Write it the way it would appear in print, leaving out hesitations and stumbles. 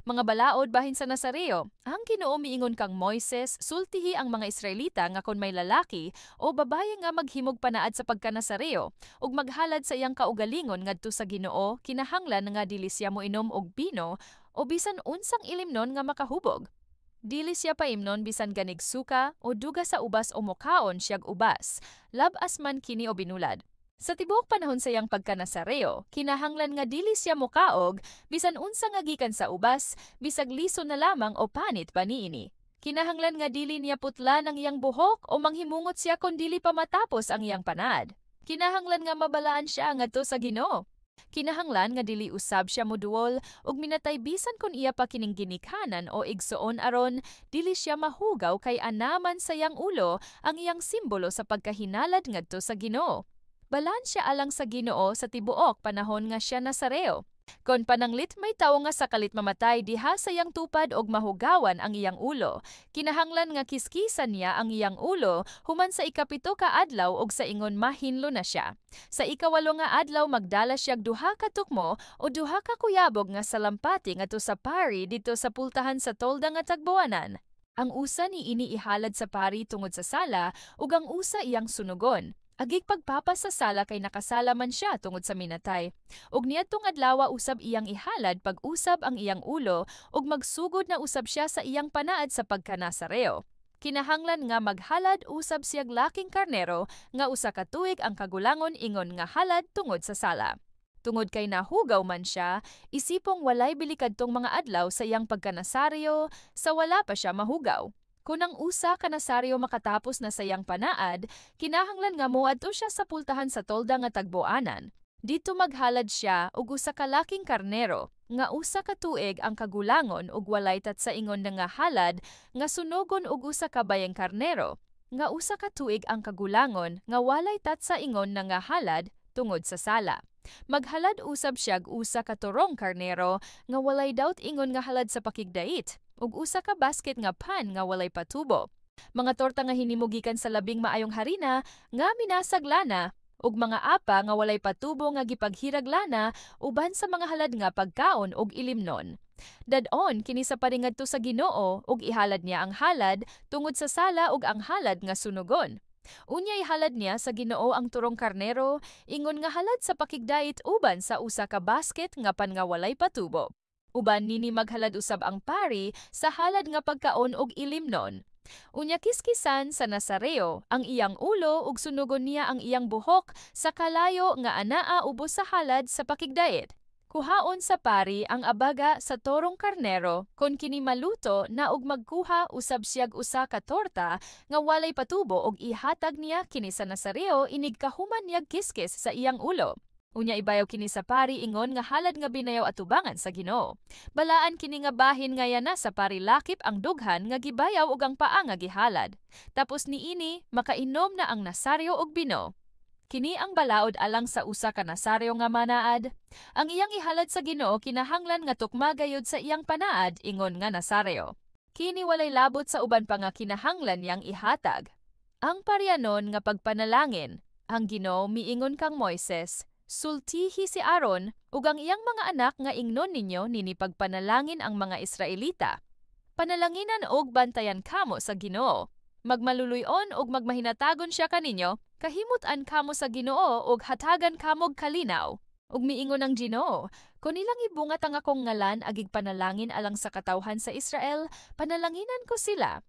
Mga balaod bahin sa Nazareo, ang Ginoo miingon kang Moises, sultihi ang mga Israelita nga kon may lalaki o babaye nga maghimog panaad sa pagka-Nazareo ug maghalad sa iyang kaugalingon ngadto sa Ginoo, kinahanglan nga dili siya moinom og bino o bisan unsang ilimnon nga makahubog. Dili siya paimnon bisan ganig suka o duga sa ubas o mokaon siyag ubas, labas man kini o binulad. Sa tibuok panahon sa iyang pagka-Nazareo, kinahanglan nga dili siya mokaog bisan unsa nga gikan sa ubas, bisag liso na lamang o panit pa niini. Kinahanglan nga dili niya putlan ang iyang buhok o manghimungot siya kon dili pa matapos ang iyang panad. Kinahanglan nga mabalaan siya ngadto sa Ginoo. Kinahanglan nga dili usab siya moduol ug minatay bisan kun iya pa kining ginikhanan o igsuon aron dili siya mahugaw kay anaman sa iyang ulo ang iyang simbolo sa pagkahinalad ngadto sa Ginoo. Balaan siya alang sa Ginoo sa tibuok panahon nga siya Nazareo. Kon pananglit may tawo nga sakalit mamatay diha sa iyang tupad og mahugawan ang iyang ulo, kinahanglan nga kiskisan niya ang iyang ulo human sa ikapito ka adlaw og sa ingon mahinlo na siya. Sa ikawalo nga adlaw magdala siya duha ka tukmo o duha ka kuyabog nga salampati ngadto sa pari dito sa pultahan sa tolda nga tagbuanan. Ang usa ni ini ihalad sa pari tungod sa sala ug ang usa iyang sunugon. Agig pagpapas sa sala kay nakasala man siya tungod sa minatay. Ug niadtong adlaw usab iyang ihalad pag usab ang iyang ulo ug magsugod na usab siya sa iyang panaad sa pagka-Nazareo. Kinahanglan nga maghalad usab siyag laking karnero nga usa ka tuig ang kagulangon ingon nga halad tungod sa sala. Tungod kay nahugaw man siya, isipong walay bili kadtong mga adlaw sa iyang pagka-Nazareo sa wala pa siya mahugaw. Kung ang usa ka Nazareo makatapos na sa iyang panaad, kinahanglan nga moadto siya sa pultahan sa tolda nga tagbuanan. Dito maghalad siya og usa ka laking karnero, nga usa ka tuig ang kagulangon ug walay tatsaingon na nga halad, nga sunogon og usa ka bayeng karnero, nga usa ka tuig ang kagulangon, nga walay tatsaingon na nga halad tungod sa sala. Maghalad usab siyag usa ka turong karnero nga walay daot ingon nga halad sa pakigdait ug usa ka basket nga pan nga walay patubo. Mga torta nga hinimugikan sa labing maayong harina nga minasag lana ug mga apa nga walay patubo nga gipaghirag lana uban sa mga halad nga pagkaon ug ilimnon. Dad-on kini sa paringadto sa Ginoo ug ihalad niya ang halad tungod sa sala ug ang halad nga sunugon. Unya ihalad niya sa Ginoo ang turong karnero, ingon nga halad sa pakigdait uban sa usa ka basket nga pan nga walay patubo. Uban nini maghalad usab ang pari sa halad nga pagkaon og ilimnon. Unya kiskisan sa Nazareo ang iyang ulo ug sunugon niya ang iyang buhok sa kalayo nga anaa ubos sa halad sa pakigdait. Kuhaon sa pari ang abaga sa torong karnero kon kini maluto na og magkuha usab siyag usa ka torta nga walay patubo og ihatag niya kini sa Nazareo inig kahuman niyag kiskis sa iyang ulo. Unya ibayaw kini sa pari ingon nga halad nga binayaw atubangan sa Ginoo. Balaan kini nga bahin nga yana sa pari lakip ang dughan nga gibayaw ug ang paa nga gihalad. Tapos niini makainom na ang Nazareo og bino. Kini ang balaod alang sa usa ka Nazareo nga manaad. Ang iyang ihalad sa Ginoo kinahanglan nga tukma gayud sa iyang panaad ingon nga Nazareo. Kini walay labot sa uban pa nga kinahanglan niyang ihatag. Ang paryanon nga pagpanalangin, ang Ginoo miingon kang Moises, sultihi si Aaron ug ang iyang mga anak nga ingnon ninyo nini pagpanalangin ang mga Israelita. Panalanginan og bantayan kamo sa Ginoo. Magmaluluyon og magmahinatagon siya kaninyo, kahimut-an kamo sa Ginoo og hatagan kamog kalinaw. Ug miingon ang Ginoo, kun ilang ibungat ang akong ngalan agig panalangin alang sa katawhan sa Israel, panalanginan ko sila.